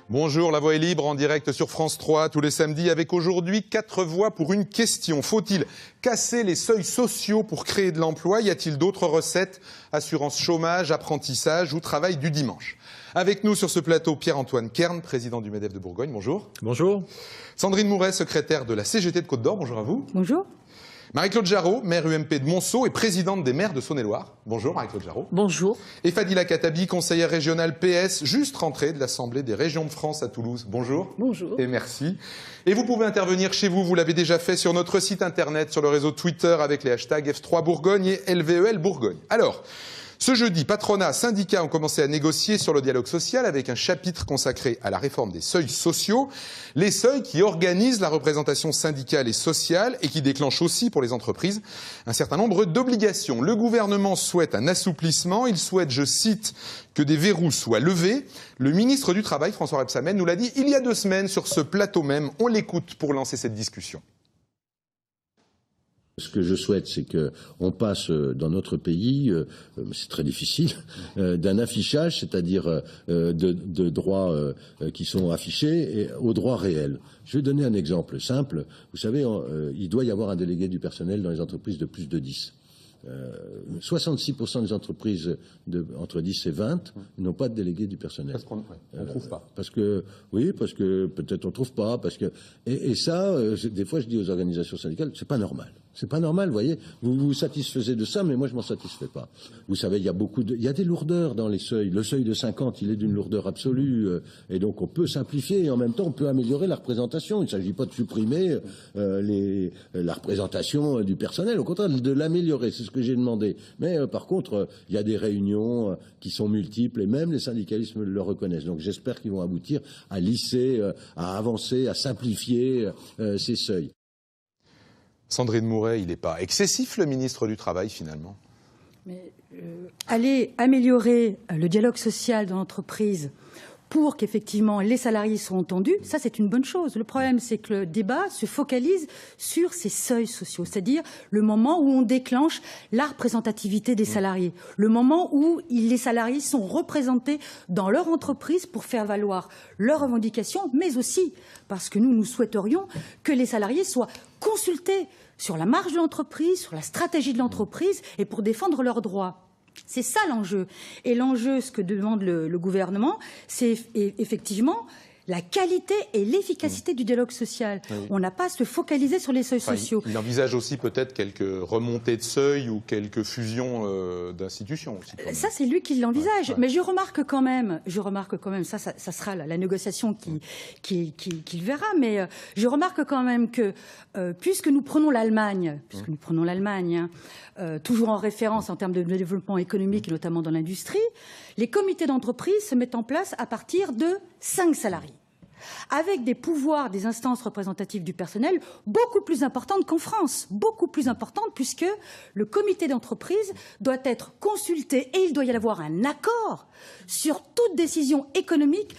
Bonjour, La Voix est libre en direct sur France 3 tous les samedis avec aujourd'hui 4 voix pour une question. Faut-il casser les seuils sociaux pour créer de l'emploi? Y a-t-il d'autres recettes? Assurance chômage, apprentissage ou travail du dimanche? Avec nous sur ce plateau, Pierre-Antoine Kern, président du MEDEF de Bourgogne. Bonjour. Bonjour. Sandrine Mouret, secrétaire de la CGT de Côte-d'Or. Bonjour à vous. Bonjour. Marie-Claude Jarraud, maire UMP de Monceau et présidente des maires de Saône-et-Loire. Bonjour Marie-Claude Jarraud. Bonjour. Et Fadila Khattabi, conseillère régionale PS, juste rentrée de l'Assemblée des régions de France à Toulouse. Bonjour. Bonjour. Et merci. Et vous pouvez intervenir chez vous, vous l'avez déjà fait sur notre site internet, sur le réseau Twitter avec les hashtags F3 Bourgogne et LVEL Bourgogne. Alors, ce jeudi, patronat, syndicats ont commencé à négocier sur le dialogue social avec un chapitre consacré à la réforme des seuils sociaux. Les seuils qui organisent la représentation syndicale et sociale et qui déclenchent aussi pour les entreprises un certain nombre d'obligations. Le gouvernement souhaite un assouplissement. Il souhaite, je cite, que des verrous soient levés. Le ministre du Travail, François Rebsamen, nous l'a dit il y a 2 semaines sur ce plateau même. On l'écoute pour lancer cette discussion. Ce que je souhaite, c'est qu'on passe dans notre pays, c'est très difficile, d'un affichage, c'est-à-dire de droits qui sont affichés, aux droits réels. Je vais donner un exemple simple. Vous savez, il doit y avoir un délégué du personnel dans les entreprises de plus de 10. 66% des entreprises entre 10 et 20 n'ont pas de délégué du personnel. Parce qu'on ne trouve pas. Parce que peut-être on ne trouve pas. Et ça, des fois, je dis aux organisations syndicales, c'est pas normal. C'est pas normal, vous voyez. Vous vous satisfaisez de ça, mais moi, je m'en satisfais pas. Vous savez, il y a des lourdeurs dans les seuils. Le seuil de 50, il est d'une lourdeur absolue. Et donc, on peut simplifier et en même temps, on peut améliorer la représentation. Il ne s'agit pas de supprimer la représentation du personnel. Au contraire, de l'améliorer. C'est ce que j'ai demandé. Mais par contre, il y a des réunions qui sont multiples et même les syndicalistes le reconnaissent. Donc, j'espère qu'ils vont aboutir à lisser, à avancer, à simplifier ces seuils. Sandrine Mouret, il n'est pas excessif, le ministre du Travail, finalement? Mais, aller améliorer le dialogue social dans l'entreprise pour qu'effectivement les salariés soient entendus, ça c'est une bonne chose. Le problème, c'est que le débat se focalise sur ces seuils sociaux, c'est-à-dire le moment où on déclenche la représentativité des salariés, le moment où les salariés sont représentés dans leur entreprise pour faire valoir leurs revendications, mais aussi parce que nous souhaiterions que les salariés soient consultés sur la marge de l'entreprise, sur la stratégie de l'entreprise et pour défendre leurs droits. C'est ça l'enjeu. Et l'enjeu, ce que demande le gouvernement, c'est effectivement la qualité et l'efficacité du dialogue social. Oui. On n'a pas à se focaliser sur les seuils sociaux. Il envisage aussi peut-être quelques remontées de seuil ou quelques fusions d'institutions aussi. Ça, c'est lui qui l'envisage. Ouais. Mais je remarque quand même, ça sera la négociation qui le verra, mais je remarque quand même que puisque nous prenons l'Allemagne, toujours en référence en termes de développement économique et notamment dans l'industrie, les comités d'entreprise se mettent en place à partir de 5 salariés, avec des pouvoirs des instances représentatives du personnel beaucoup plus importantes qu'en France, beaucoup plus importantes puisque le comité d'entreprise doit être consulté et il doit y avoir un accord sur toute décision économique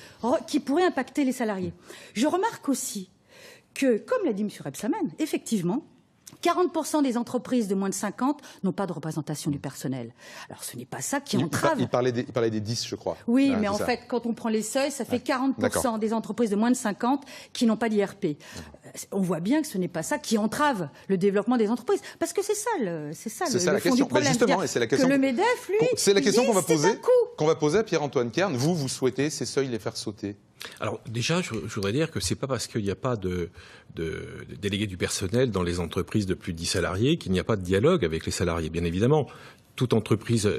qui pourrait impacter les salariés. Je remarque aussi que, comme l'a dit M. Rebsamen, effectivement, 40% des entreprises de moins de 50 n'ont pas de représentation du personnel. Alors, ce n'est pas ça qui entrave. Il parlait des 10, je crois. Oui, mais en fait, quand on prend les seuils, ça fait 40% des entreprises de moins de 50 qui n'ont pas d'IRP. On voit bien que ce n'est pas ça qui entrave le développement des entreprises. Parce que c'est ça le fond du problème. Justement, et c'est la question. Que le MEDEF, lui, c'est la question qu'on va poser à Pierre-Antoine Kern. Vous souhaitez ces seuils les faire sauter? Alors déjà, je voudrais dire que c'est pas parce qu'il n'y a pas de délégué du personnel dans les entreprises de plus de 10 salariés qu'il n'y a pas de dialogue avec les salariés. Bien évidemment, toute entreprise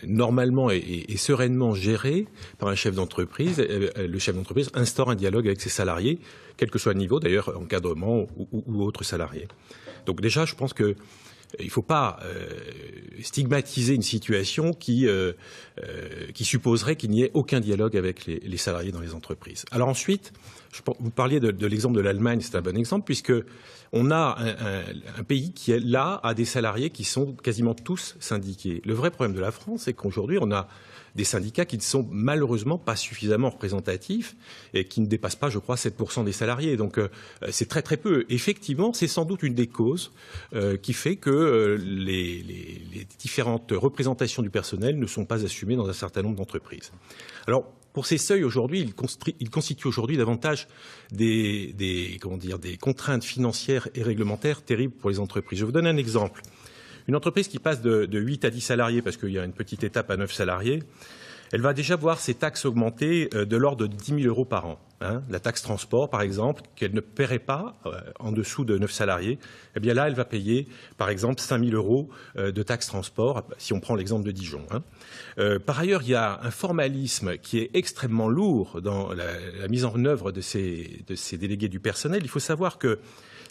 normalement et sereinement gérée par un chef d'entreprise, le chef d'entreprise instaure un dialogue avec ses salariés, quel que soit le niveau, d'ailleurs encadrement ou autres salariés. Donc déjà, je pense que il ne faut pas stigmatiser une situation qui supposerait qu'il n'y ait aucun dialogue avec les salariés dans les entreprises. Alors ensuite, vous parliez de l'exemple de l'Allemagne, c'est un bon exemple, puisque on a un pays qui, là, a des salariés qui sont quasiment tous syndiqués. Le vrai problème de la France, c'est qu'aujourd'hui, on a des syndicats qui ne sont malheureusement pas suffisamment représentatifs et qui ne dépassent pas, je crois, 7% des salariés. Donc c'est très très peu. Effectivement, c'est sans doute une des causes qui fait que les différentes représentations du personnel ne sont pas assumées dans un certain nombre d'entreprises. Alors, pour ces seuils aujourd'hui, ils constituent aujourd'hui davantage des contraintes financières et réglementaires terribles pour les entreprises. Je vous donne un exemple. Une entreprise qui passe de 8 à 10 salariés, parce qu'il y a une petite étape à 9 salariés, elle va déjà voir ses taxes augmenter de l'ordre de 10 000 euros par an. La taxe transport, par exemple, qu'elle ne paierait pas en dessous de 9 salariés, eh bien là, elle va payer, par exemple, 5 000 euros de taxe transport, si on prend l'exemple de Dijon. Par ailleurs, il y a un formalisme qui est extrêmement lourd dans la mise en œuvre de ces délégués du personnel. Il faut savoir que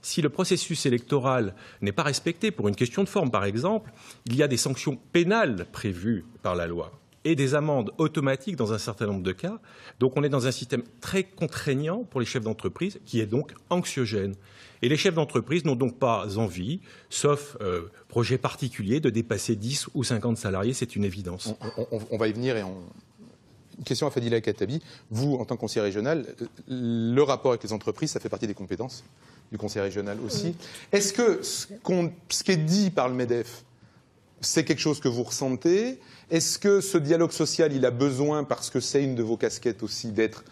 si le processus électoral n'est pas respecté pour une question de forme, par exemple, il y a des sanctions pénales prévues par la loi et des amendes automatiques dans un certain nombre de cas. Donc on est dans un système très contraignant pour les chefs d'entreprise qui est donc anxiogène. Et les chefs d'entreprise n'ont donc pas envie, sauf projet particulier, de dépasser 10 ou 50 salariés, c'est une évidence. On va y venir et Une question à Fadila Khattabi. Vous, en tant que conseiller régional, le rapport avec les entreprises, ça fait partie des compétences du conseil régional aussi. Oui. Est-ce que ce qui est dit par le MEDEF, c'est quelque chose que vous ressentez? Est-ce que ce dialogue social, il a besoin, parce que c'est une de vos casquettes aussi, d'être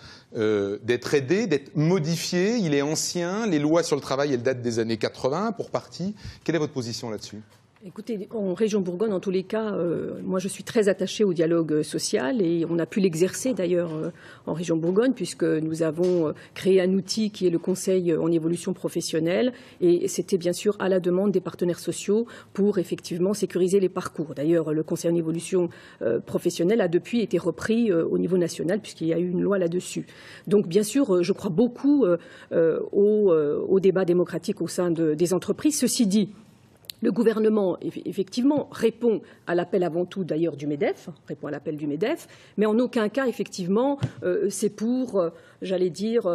aidé, d'être modifié? Il est ancien, les lois sur le travail, elles datent des années 80 pour partie. Quelle est votre position là-dessus? Écoutez, en région Bourgogne, en tous les cas, moi je suis très attachée au dialogue social et on a pu l'exercer d'ailleurs en région Bourgogne puisque nous avons créé un outil qui est le Conseil en évolution professionnelle et c'était bien sûr à la demande des partenaires sociaux pour effectivement sécuriser les parcours. D'ailleurs, le Conseil en évolution professionnelle a depuis été repris au niveau national puisqu'il y a eu une loi là-dessus. Donc bien sûr, je crois beaucoup au débat démocratique au sein des entreprises. Ceci dit, le gouvernement, effectivement, répond à l'appel avant tout, d'ailleurs, du MEDEF, mais en aucun cas, effectivement, c'est pour, j'allais dire,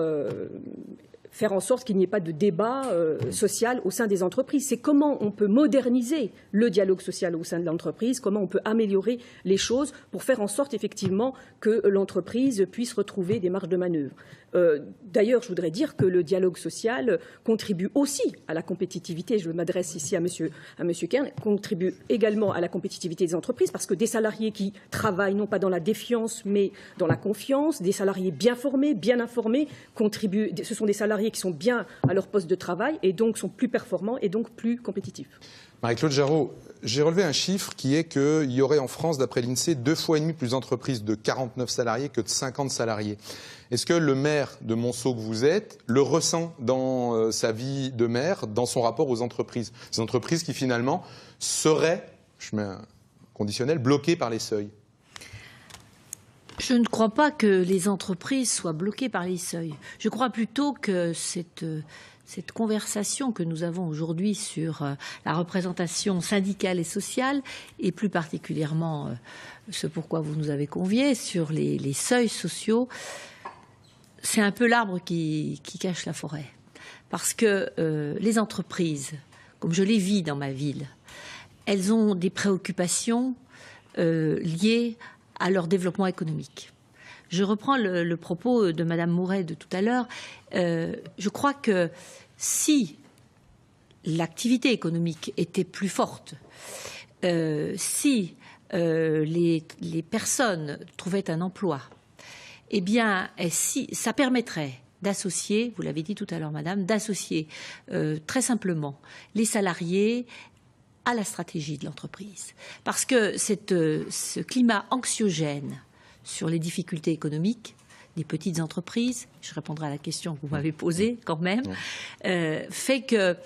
faire en sorte qu'il n'y ait pas de débat social au sein des entreprises. C'est comment on peut moderniser le dialogue social au sein de l'entreprise, comment on peut améliorer les choses pour faire en sorte, effectivement, que l'entreprise puisse retrouver des marges de manœuvre. D'ailleurs, je voudrais dire que le dialogue social contribue aussi à la compétitivité. Je m'adresse ici à Monsieur Kern, contribue également à la compétitivité des entreprises parce que des salariés qui travaillent non pas dans la défiance mais dans la confiance, des salariés bien formés, bien informés, contribuent. Ce sont des salariés qui sont bien à leur poste de travail et donc sont plus performants et donc plus compétitifs. Marie-Claude Jarraud, j'ai relevé un chiffre qui est qu'il y aurait en France, d'après l'INSEE, 2,5 fois plus d'entreprises de 49 salariés que de 50 salariés. Est-ce que le maire de Monceau que vous êtes le ressent dans sa vie de maire, dans son rapport aux entreprises? Ces entreprises qui finalement seraient, je mets un conditionnel, bloquées par les seuils. Je ne crois pas que les entreprises soient bloquées par les seuils. Je crois plutôt que cette conversation que nous avons aujourd'hui sur la représentation syndicale et sociale, et plus particulièrement ce pourquoi vous nous avez conviés, sur les seuils sociaux, c'est un peu l'arbre qui cache la forêt. Parce que les entreprises, comme je les vis dans ma ville, elles ont des préoccupations liées à leur développement économique. Je reprends le propos de Madame Mouret de tout à l'heure. Je crois que si l'activité économique était plus forte, si les personnes trouvaient un emploi, eh bien, ça permettrait d'associer, vous l'avez dit tout à l'heure, Madame, d'associer très simplement les salariés à la stratégie de l'entreprise. Parce que ce climat anxiogène sur les difficultés économiques des petites entreprises, je répondrai à la question que vous m'avez posée quand même, fait que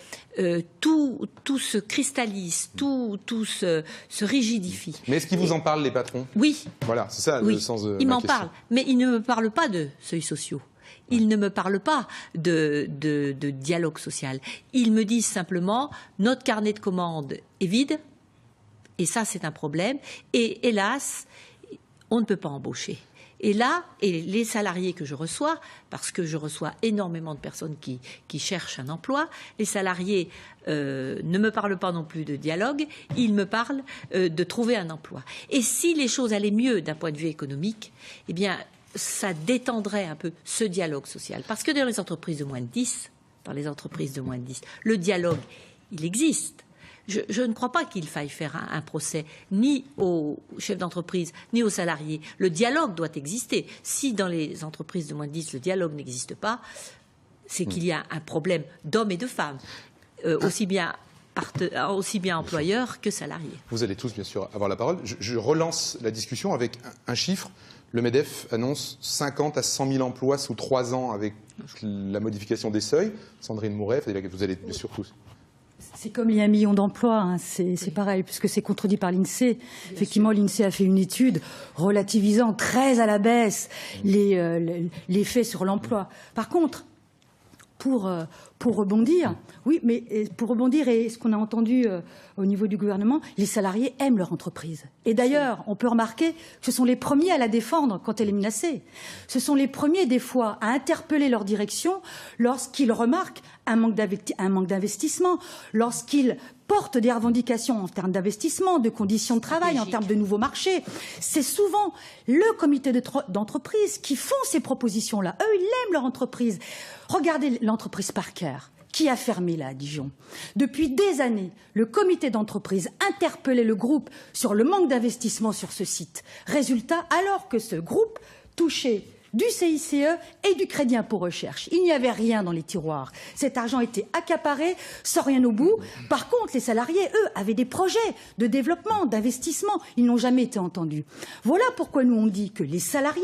tout se cristallise, tout se rigidifie. Mais est-ce qu'ils vous en parlent, les patrons? Oui. Voilà, c'est ça le sens de ils ma m'en question. parlent, mais ils ne me parlent pas de seuils sociaux. Ils ne me parlent pas de dialogue social. Ils me disent simplement notre carnet de commandes est vide, et ça c'est un problème, et hélas, on ne peut pas embaucher. Et là, les salariés que je reçois, parce que je reçois énormément de personnes qui cherchent un emploi, les salariés ne me parlent pas non plus de dialogue, ils me parlent de trouver un emploi. Et si les choses allaient mieux d'un point de vue économique, eh bien, ça détendrait un peu ce dialogue social. Parce que dans les entreprises de moins de 10, le dialogue, il existe. Je ne crois pas qu'il faille faire un procès ni aux chefs d'entreprise, ni aux salariés. Le dialogue doit exister. Si dans les entreprises de moins de 10, le dialogue n'existe pas, c'est qu'il y a un problème d'hommes et de femmes, aussi bien employeurs que salariés. Vous allez tous, bien sûr, avoir la parole. Je relance la discussion avec un chiffre. Le MEDEF annonce 50 à 100 000 emplois sous 3 ans avec la modification des seuils. Sandrine Mouret, vous allez bien sûr tous. C'est comme il y a 1 million d'emplois, hein, c'est pareil, puisque c'est contredit par l'INSEE. Effectivement, l'INSEE a fait une étude relativisant très à la baisse les faits sur l'emploi. Par contre, pour rebondir, oui, mais pour rebondir, et ce qu'on a entendu au niveau du gouvernement, les salariés aiment leur entreprise. Et d'ailleurs, on peut remarquer que ce sont les premiers à la défendre quand elle est menacée. Ce sont les premiers, des fois, à interpeller leur direction lorsqu'ils remarquent un manque d'investissement, lorsqu'ils portent des revendications en termes d'investissement, de conditions de travail, en termes de nouveaux marchés. C'est souvent le comité d'entreprise qui font ces propositions-là. Eux, ils aiment leur entreprise. Regardez l'entreprise Parker, qui a fermé là à Dijon. Depuis des années, le comité d'entreprise interpellait le groupe sur le manque d'investissement sur ce site. Résultat, alors que ce groupe touchait du CICE et du crédit impôt recherche. Il n'y avait rien dans les tiroirs. Cet argent était accaparé sans rien au bout. Par contre, les salariés, eux, avaient des projets de développement, d'investissement. Ils n'ont jamais été entendus. Voilà pourquoi nous on dit que les salariés,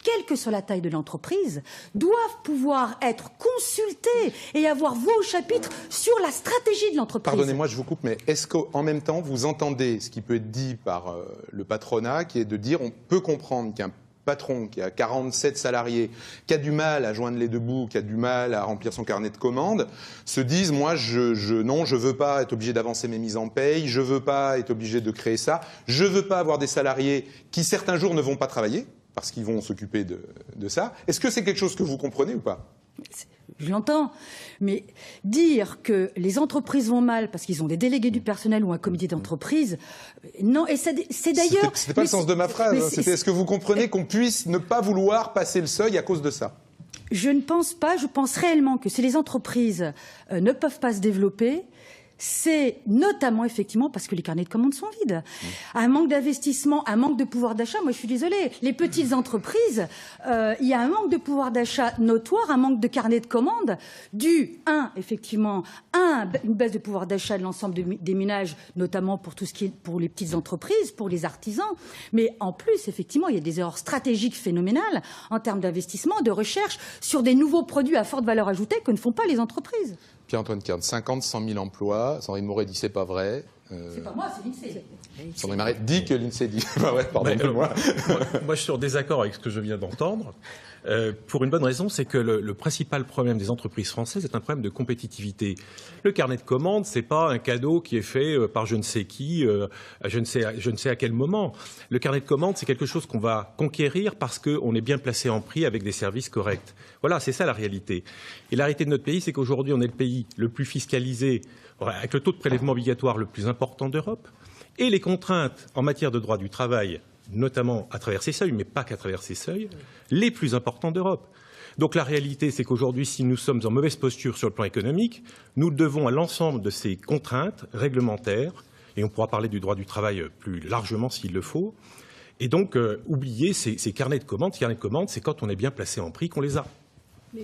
quelle que soit la taille de l'entreprise, doivent pouvoir être consultés et avoir voix au chapitre sur la stratégie de l'entreprise. Pardonnez-moi, je vous coupe, mais est-ce qu'en même temps, vous entendez ce qui peut être dit par le patronat, qui est de dire on peut comprendre qu'un patron qui a 47 salariés, qui a du mal à joindre les deux bouts, qui a du mal à remplir son carnet de commandes, se disent moi je veux pas être obligé d'avancer mes mises en paye, je veux pas être obligé de créer ça, je veux pas avoir des salariés qui certains jours ne vont pas travailler parce qu'ils vont s'occuper de ça. Est-ce que c'est quelque chose que vous comprenez ou pas ? Je l'entends, mais dire que les entreprises vont mal parce qu'ils ont des délégués du personnel ou un comité d'entreprise, non, et c'est d'ailleurs... C'était pas le sens de ma phrase, hein. C'était est-ce que vous comprenez qu'on puisse ne pas vouloir passer le seuil à cause de ça ? Je ne pense pas, je pense réellement que si les entreprises ne peuvent pas se développer, c'est notamment effectivement parce que les carnets de commandes sont vides. Un manque d'investissement, un manque de pouvoir d'achat. Moi, je suis désolée. Les petites entreprises, il y a un manque de pouvoir d'achat notoire, un manque de carnets de commandes dû, effectivement, à une baisse de pouvoir d'achat de l'ensemble des ménages, notamment pour tout ce qui est pour les petites entreprises, pour les artisans. Mais en plus, effectivement, il y a des erreurs stratégiques phénoménales en termes d'investissement, de recherche sur des nouveaux produits à forte valeur ajoutée que ne font pas les entreprises. Pierre-Antoine Kern, 50, 100 000 emplois. Sandrine Mouret dit c'est pas vrai. C'est pas moi, c'est l'INSEE. Sandrine Mouret dit que l'INSEE dit c'est pas vrai, pardonnez-moi. Moi, je suis en désaccord avec ce que je viens d'entendre. Pour une bonne raison, c'est que le principal problème des entreprises françaises est un problème de compétitivité. Le carnet de commandes, c'est pas un cadeau qui est fait par je ne sais qui, je ne sais à quel moment. Le carnet de commandes, c'est quelque chose qu'on va conquérir parce qu'on est bien placé en prix avec des services corrects. Voilà, c'est ça la réalité. Et la réalité de notre pays, c'est qu'aujourd'hui, on est le pays le plus fiscalisé, avec le taux de prélèvement obligatoire le plus important d'Europe, et les contraintes en matière de droit du travail, notamment à travers ces seuils, mais pas qu'à travers ces seuils, les plus importants d'Europe. Donc la réalité, c'est qu'aujourd'hui, si nous sommes en mauvaise posture sur le plan économique, nous le devons à l'ensemble de ces contraintes réglementaires, et on pourra parler du droit du travail plus largement s'il le faut, et donc oublier ces carnets de commandes. Ces carnets de commandes, c'est quand on est bien placé en prix qu'on les a. Mais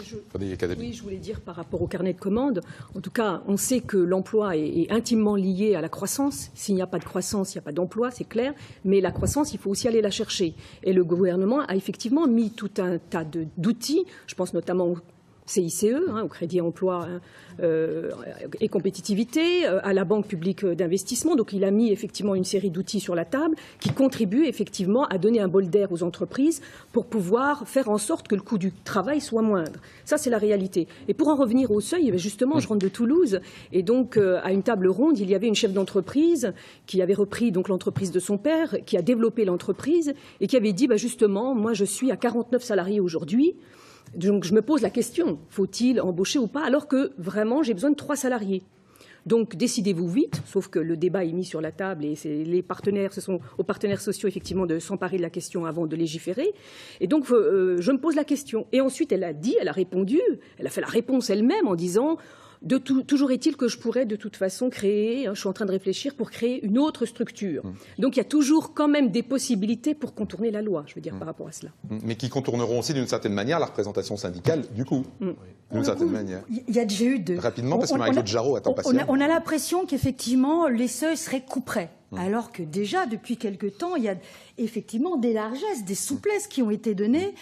oui, je voulais dire par rapport au carnet de commandes, en tout cas, on sait que l'emploi est intimement lié à la croissance. S'il n'y a pas de croissance, il n'y a pas d'emploi, c'est clair. Mais la croissance, il faut aussi aller la chercher. Et le gouvernement a effectivement mis tout un tas d'outils, je pense notamment au CICE, au Crédit Emploi et Compétitivité, à la Banque publique d'investissement. Donc il a mis effectivement une série d'outils sur la table qui contribuent effectivement à donner un bol d'air aux entreprises pour pouvoir faire en sorte que le coût du travail soit moindre. Ça, c'est la réalité. Et pour en revenir au seuil, justement, je rentre de Toulouse et donc à une table ronde, il y avait une chef d'entreprise qui avait repris donc l'entreprise de son père, qui a développé l'entreprise et qui avait dit justement, moi je suis à 49 salariés aujourd'hui. Donc je me pose la question, faut-il embaucher ou pas, alors que vraiment j'ai besoin de 3 salariés. Donc décidez-vous vite, sauf que le débat est mis sur la table et ce sont aux partenaires sociaux effectivement de s'emparer de la question avant de légiférer. Et donc je me pose la question. Et ensuite elle a répondu, elle a fait la réponse elle-même en disant Toujours est-il que je pourrais de toute façon créer, je suis en train de réfléchir pour créer une autre structure. Donc il y a toujours quand même des possibilités pour contourner la loi, je veux dire, par rapport à cela. Mais qui contourneront aussi d'une certaine manière la représentation syndicale, du coup, d'une certaine manière. Il y a déjà eu Rapidement, parce que Marie-Claude Jarraud attend patiemment. On a l'impression qu'effectivement, les seuils seraient couperets. Alors que déjà, depuis quelque temps, il y a effectivement des largesses, des souplesses qui ont été données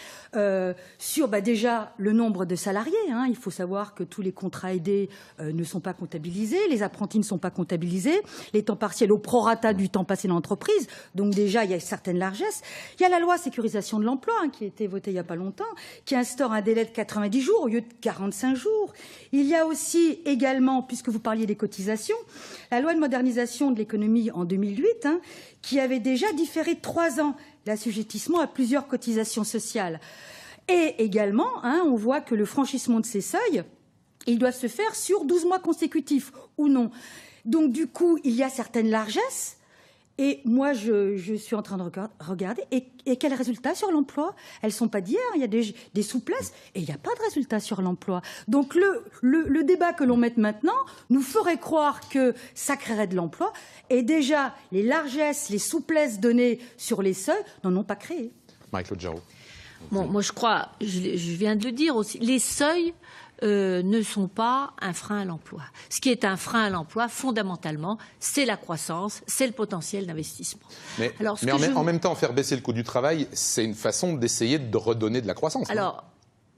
sur déjà le nombre de salariés. Il faut savoir que tous les contrats aidés ne sont pas comptabilisés, les apprentis ne sont pas comptabilisés, les temps partiels au prorata du temps passé dans l'entreprise. Donc déjà, il y a certaines largesses. Il y a la loi sécurisation de l'emploi qui a été votée il n'y a pas longtemps, qui instaure un délai de 90 jours au lieu de 45 jours. Il y a aussi également, puisque vous parliez des cotisations, la loi de modernisation de l'économie en 2008, qui avait déjà différé de 3 ans l'assujettissement à plusieurs cotisations sociales. Et également, on voit que le franchissement de ces seuils, il doit se faire sur 12 mois consécutifs, ou non. Donc du coup, il y a certaines largesses. Et moi, je suis en train de regarder. Et quels résultats sur l'emploi? Elles ne sont pas d'hier. Il y a des souplesses et il n'y a pas de résultats sur l'emploi. Donc le débat que l'on met maintenant nous ferait croire que ça créerait de l'emploi. Et déjà, les largesses, les souplesses données sur les seuils n'en ont pas créé. Marie-Claude Jarraud. Bon, moi je crois, je viens de le dire aussi, les seuils ne sont pas un frein à l'emploi. Ce qui est un frein à l'emploi, fondamentalement, c'est la croissance, c'est le potentiel d'investissement. Mais en même temps, faire baisser le coût du travail, c'est une façon d'essayer de redonner de la croissance. Alors,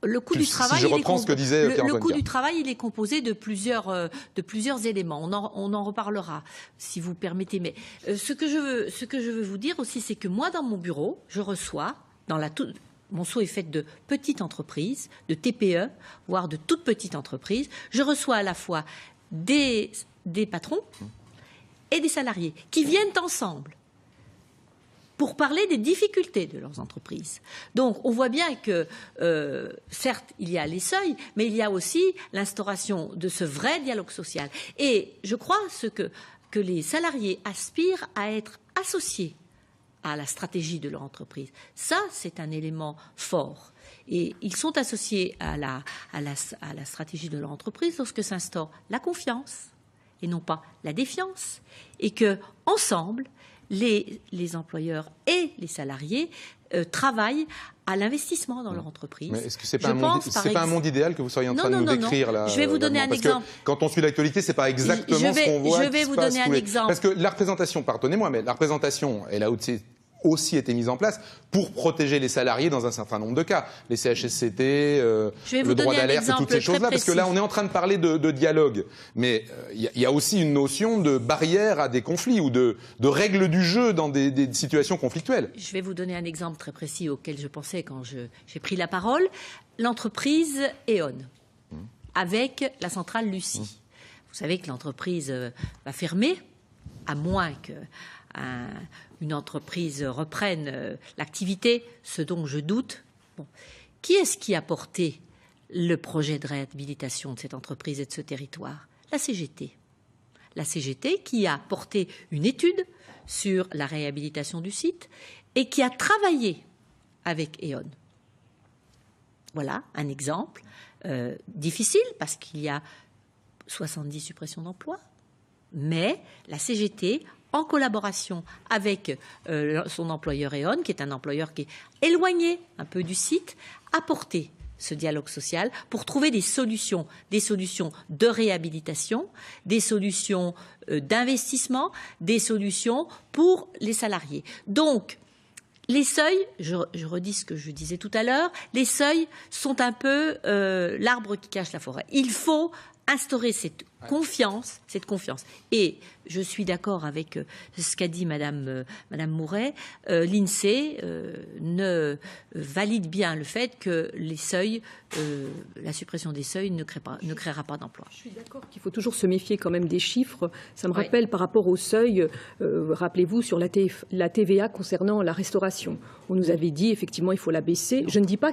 le coût du travail, si je reprends ce que disait Pierre le coût du travail, il est composé de plusieurs éléments. On en reparlera, si vous permettez. Mais ce que je veux vous dire aussi, c'est que moi, dans mon bureau, je reçois, mon sceau est fait de petites entreprises, de TPE, voire de toutes petites entreprises. Je reçois à la fois des patrons et des salariés qui viennent ensemble pour parler des difficultés de leurs entreprises. Donc, on voit bien que, certes, il y a les seuils, mais il y a aussi l'instauration de ce vrai dialogue social. Et je crois que les salariés aspirent à être associés à la stratégie de leur entreprise. Ça, c'est un élément fort. Et ils sont associés à la stratégie de leur entreprise lorsque s'instaure la confiance et non pas la défiance. Et que, ensemble, les employeurs et les salariés travaillent à l'investissement dans leur entreprise. Mais est-ce que c'est pas un monde idéal que vous seriez en train de nous décrire là? Je vais vous donner un exemple. Quand on suit l'actualité, c'est pas exactement ce qu'on voit. Je vais vous donner un exemple. Parce que la représentation, pardonnez-moi, mais la représentation, elle a aussi été mise en place pour protéger les salariés dans un certain nombre de cas. Les CHSCT, le droit d'alerte et toutes ces choses-là. Parce que là, on est en train de parler de dialogue. Mais il y a aussi une notion de barrière à des conflits ou de règles du jeu dans des situations conflictuelles. Je vais vous donner un exemple très précis auquel je pensais quand j'ai pris la parole. L'entreprise E.ON, avec la centrale Lucie. Vous savez que l'entreprise va fermer, à moins que une entreprise reprenne l'activité, ce dont je doute. Bon. Qui est-ce qui a porté le projet de réhabilitation de cette entreprise et de ce territoire? La CGT. La CGT qui a porté une étude sur la réhabilitation du site et qui a travaillé avec E.ON. Voilà un exemple difficile parce qu'il y a 70 suppressions d'emplois, mais la CGT, en collaboration avec son employeur E.ON, qui est un employeur qui est éloigné un peu du site, a porté ce dialogue social pour trouver des solutions de réhabilitation, des solutions d'investissement, des solutions pour les salariés. Donc, les seuils, je redis ce que je disais tout à l'heure, les seuils sont un peu l'arbre qui cache la forêt. Il faut instaurer cette confiance. Et je suis d'accord avec ce qu'a dit Madame Mouret. L'INSEE ne valide bien le fait que les seuils, la suppression des seuils ne créera pas d'emploi. Je suis d'accord qu'il faut toujours se méfier quand même des chiffres. Ça me rappelle par rapport aux seuils, rappelez-vous, sur la TVA concernant la restauration. On nous avait dit, effectivement, il faut la baisser. Je ne dis pas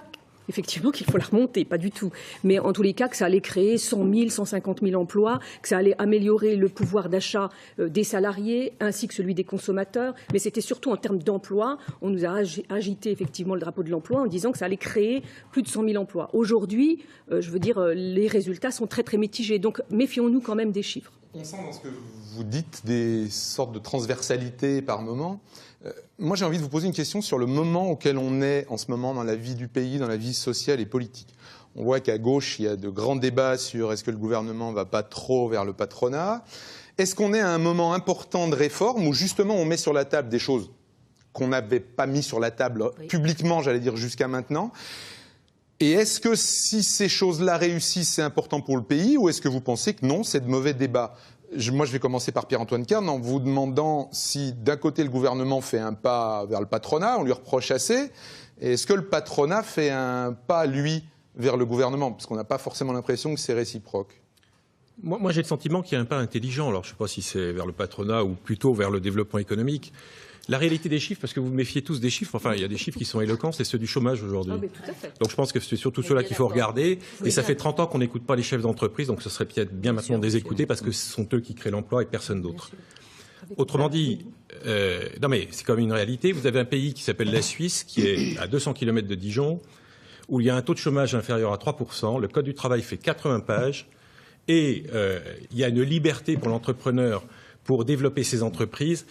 effectivement qu'il faut la remonter, pas du tout. Mais en tous les cas, que ça allait créer 100 000, 150 000 emplois, que ça allait améliorer le pouvoir d'achat des salariés ainsi que celui des consommateurs. Mais c'était surtout en termes d'emploi. On nous a agité effectivement le drapeau de l'emploi en disant que ça allait créer plus de 100 000 emplois. Aujourd'hui, je veux dire, les résultats sont très très mitigés. Donc méfions-nous quand même des chiffres. On sent dans ce que vous dites des sortes de transversalité par moment. Moi, j'ai envie de vous poser une question sur le moment auquel on est en ce moment dans la vie du pays, dans la vie sociale et politique. On voit qu'à gauche, il y a de grands débats sur est-ce que le gouvernement ne va pas trop vers le patronat. Est-ce qu'on est à un moment important de réforme où justement on met sur la table des choses qu'on n'avait pas mis sur la table publiquement, j'allais dire, jusqu'à maintenant? Et est-ce que si ces choses-là réussissent, c'est important pour le pays, ou est-ce que vous pensez que non, c'est de mauvais débats? Moi, je vais commencer par Pierre-Antoine Kern en vous demandant si d'un côté le gouvernement fait un pas vers le patronat, on lui reproche assez, et est-ce que le patronat fait un pas, lui, vers le gouvernement? Parce qu'on n'a pas forcément l'impression que c'est réciproque. Moi j'ai le sentiment qu'il y a un pas intelligent. Alors, je ne sais pas si c'est vers le patronat ou plutôt vers le développement économique. La réalité des chiffres, parce que vous vous méfiez tous des chiffres, enfin, il y a des chiffres qui sont éloquents, c'est ceux du chômage aujourd'hui. Ah, mais tout à fait. Donc, je pense que c'est surtout ceux-là qu'il faut regarder. Et ça fait 30 ans qu'on n'écoute pas les chefs d'entreprise, donc ce serait peut-être bien maintenant de les écouter parce que ce sont eux qui créent l'emploi et personne d'autre. Autrement dit, non mais c'est quand même une réalité. Vous avez un pays qui s'appelle la Suisse, qui est à 200 km de Dijon, où il y a un taux de chômage inférieur à 3%, le code du travail fait 80 pages, et il y a une liberté pour l'entrepreneur pour développer ses entreprises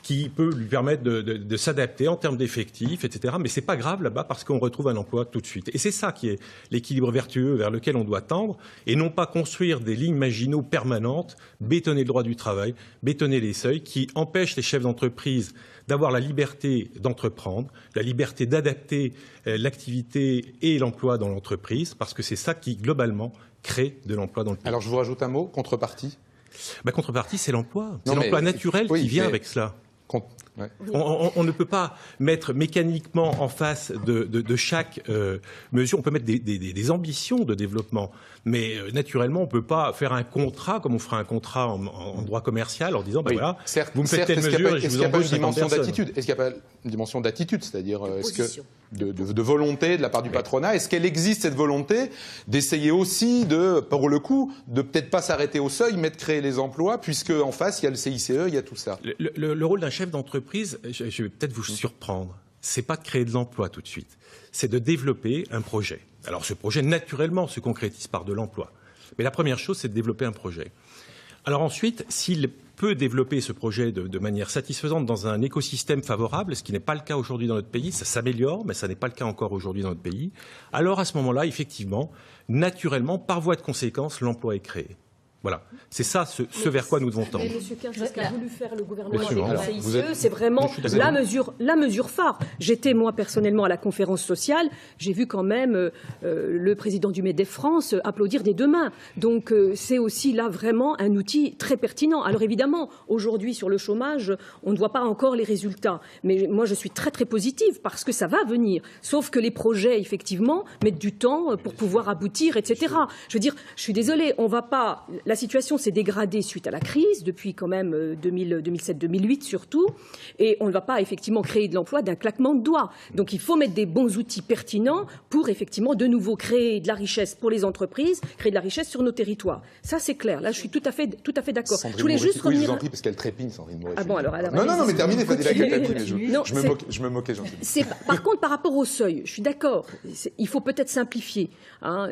qui peut lui permettre de s'adapter en termes d'effectifs, etc. Mais c'est pas grave là-bas parce qu'on retrouve un emploi tout de suite. Et c'est ça qui est l'équilibre vertueux vers lequel on doit tendre et non pas construire des lignes maginaux permanentes, bétonner le droit du travail, bétonner les seuils qui empêchent les chefs d'entreprise d'avoir la liberté d'entreprendre, la liberté d'adapter l'activité et l'emploi dans l'entreprise parce que c'est ça qui, globalement, crée de l'emploi dans le pays. Alors, je vous rajoute un mot, contrepartie. Contrepartie, c'est l'emploi. C'est l'emploi naturel qui vient avec cela. Ouais. On ne peut pas mettre mécaniquement en face de chaque mesure, on peut mettre des ambitions de développement, mais naturellement on ne peut pas faire un contrat comme on ferait un contrat en droit commercial en disant voilà, certes, vous me faites telle mesure et je vous embauche 50 personnes. Est-ce qu'il n'y a pas une dimension d'attitude, c'est-à-dire de volonté de la part du patronat? Est-ce qu'elle existe cette volonté d'essayer aussi pour le coup, de peut-être pas s'arrêter au seuil, mais de créer les emplois, puisque en face il y a le CICE, il y a tout ça. Le rôle d'un chef d'entreprise, je vais peut-être vous surprendre, c'est pas de créer de l'emploi tout de suite, c'est de développer un projet. Alors ce projet, naturellement, se concrétise par de l'emploi. Mais la première chose, c'est de développer un projet. Alors ensuite, s'il peut développer ce projet de manière satisfaisante dans un écosystème favorable, ce qui n'est pas le cas aujourd'hui dans notre pays, ça s'améliore, mais ça n'est pas le cas encore aujourd'hui dans notre pays, alors à ce moment-là, effectivement, naturellement, par voie de conséquence, l'emploi est créé. Voilà, c'est ça ce vers quoi nous devons tendre. Mais M. Kerr, c'est ce qu'a voulu faire le gouvernement avec le CICE, êtes... c'est vraiment la mesure phare. J'étais moi personnellement à la conférence sociale, j'ai vu quand même le président du MEDEF France applaudir des deux mains. Donc c'est aussi là vraiment un outil très pertinent. Alors évidemment, aujourd'hui sur le chômage, on ne voit pas encore les résultats. Mais moi je suis très très positive parce que ça va venir. Sauf que les projets, effectivement, mettent du temps pour pouvoir aboutir, etc. Je veux dire, je suis désolée, on va pas... La situation s'est dégradée suite à la crise, depuis quand même 2007-2008 surtout, et on ne va pas effectivement créer de l'emploi d'un claquement de doigts. Donc il faut mettre des bons outils pertinents pour effectivement de nouveau créer de la richesse pour les entreprises, créer de la richesse sur nos territoires. Ça c'est clair, là je suis tout à fait d'accord. Je voulais juste revenir... Oui, je vous en prie, parce qu'elle trépigne, Sandrine Moret. Ah bon, alors non, mais terminez, Fadila Khattabi, je me moquais gentiment. Par contre, par rapport au seuil, je suis d'accord, il faut peut-être simplifier.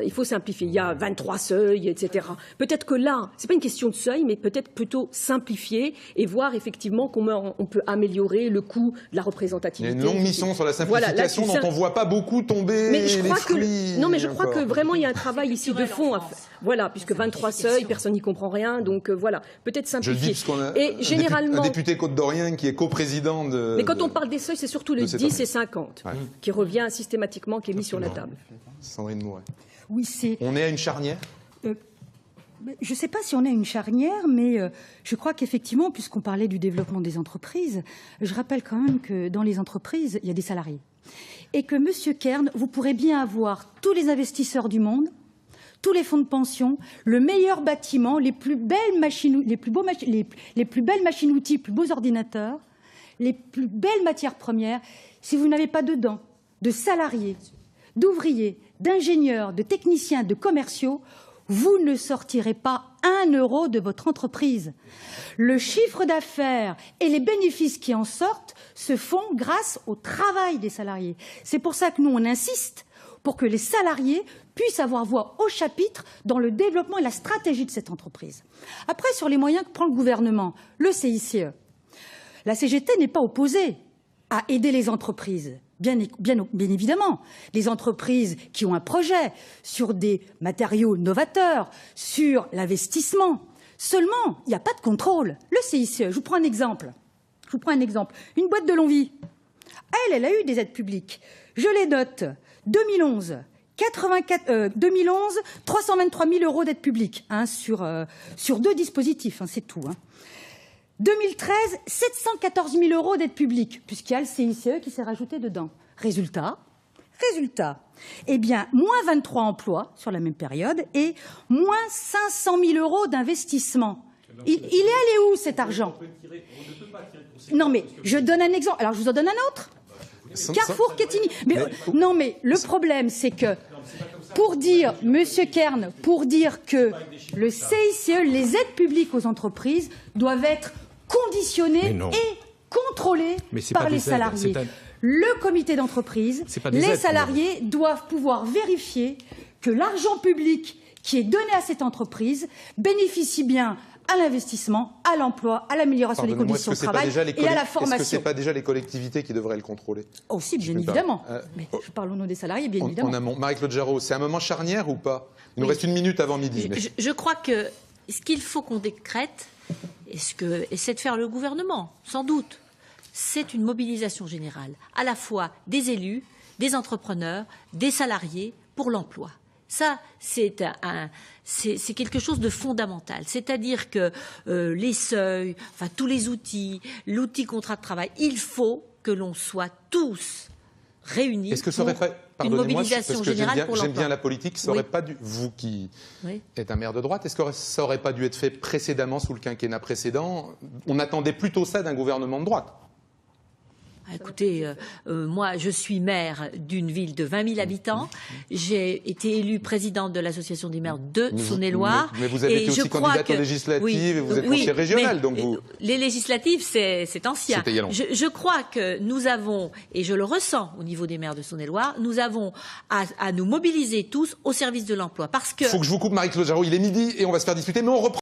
Il faut simplifier. Il y a 23 seuils, etc. Peut-être que là, c'est pas une question de seuil, mais peut-être plutôt simplifier et voir effectivement comment on peut améliorer le coût de la représentativité. Il y a une longue mission sur la simplification dont on ne voit pas beaucoup tomber les fruits. Non, mais je crois que vraiment il y a un travail ici de fond à faire. Voilà, puisque 23 seuils, personne n'y comprend rien, donc voilà, peut-être simplifier. Je le dis parce qu'on a généralement... un député côte-d'Orien qui est coprésident de... Mais quand on parle des seuils, c'est surtout le 10 et 50 qui revient systématiquement, qui est mis sur la table. Sandrine Moret. Oui, on est à une charnière. Je ne sais pas si on est à une charnière, mais je crois qu'effectivement, puisqu'on parlait du développement des entreprises, je rappelle quand même que dans les entreprises, il y a des salariés. Et que, Monsieur Kern, vous pourrez bien avoir tous les investisseurs du monde, tous les fonds de pension, le meilleur bâtiment, les plus belles machines, les plus belles machines-outils, les plus beaux ordinateurs, les plus belles matières premières. Si vous n'avez pas dedans de salariés, d'ouvriers, d'ingénieurs, de techniciens, de commerciaux, vous ne sortirez pas 1 euro de votre entreprise. Le chiffre d'affaires et les bénéfices qui en sortent se font grâce au travail des salariés. C'est pour ça que nous, on insiste pour que les salariés puissent avoir voix au chapitre dans le développement et la stratégie de cette entreprise. Après, sur les moyens que prend le gouvernement, le CICE, la CGT n'est pas opposée à aider les entreprises. Bien évidemment, les entreprises qui ont un projet sur des matériaux novateurs, sur l'investissement. Seulement, il n'y a pas de contrôle. Le CICE, je vous prends un exemple. Une boîte de Longwy, elle a eu des aides publiques. Je les note. 2011, 323 000 euros d'aide publique sur 2 dispositifs, c'est tout. 2013, 714 000 euros d'aide publique, puisqu'il y a le CICE qui s'est rajouté dedans. Résultat, eh bien, moins 23 emplois sur la même période et moins 500 000 euros d'investissement. Il est allé où cet argent? Non mais, je donne un exemple. Alors je vous en donne un autre. Carrefour Quetigny. Non mais le problème c'est que pour dire, Monsieur Kern, pour dire que le CICE, les aides publiques aux entreprises doivent être conditionnées et contrôlées par les salariés. Le comité d'entreprise, les salariés doivent pouvoir vérifier que l'argent public qui est donné à cette entreprise bénéficie bien à l'investissement, à l'emploi, à l'amélioration des conditions de travail et à la formation. Est-ce que ce n'est pas déjà les collectivités qui devraient le contrôler? Aussi, bien évidemment. Mais je parle au nom des salariés, bien évidemment. En amont. Marie-Claude Jarraud, c'est un moment charnière ou pas? Il nous reste 1 minute avant midi. Mais... Je crois que ce qu'il faut qu'on décrète, et ce que essaie de faire le gouvernement, sans doute, c'est une mobilisation générale, à la fois des élus, des entrepreneurs, des salariés pour l'emploi. Ça, c'est quelque chose de fondamental. C'est-à-dire que les seuils, enfin tous les outils, l'outil contrat de travail, il faut que l'on soit tous réunis pour une mobilisation générale pour l'emploi. J'aime bien la politique. Ça aurait pas dû, vous qui êtes un maire de droite, est-ce que ça aurait pas dû être fait précédemment sous le quinquennat précédent? On attendait plutôt ça d'un gouvernement de droite. Écoutez, moi, je suis maire d'une ville de 20 000 habitants. J'ai été élue présidente de l'association des maires de Saône-et-Loire. Mais vous avez été aussi candidate aux législatives et vous êtes conseillère régionale. Donc vous... Les législatives, c'est ancien. C'était il y a longtemps. Je crois que nous avons, et je le ressens au niveau des maires de Saône-et-Loire, nous avons à nous mobiliser tous au service de l'emploi. Parce que... Il faut que je vous coupe, Marie-Claude Jarraud. Il est midi et on va se faire discuter, mais on reprend.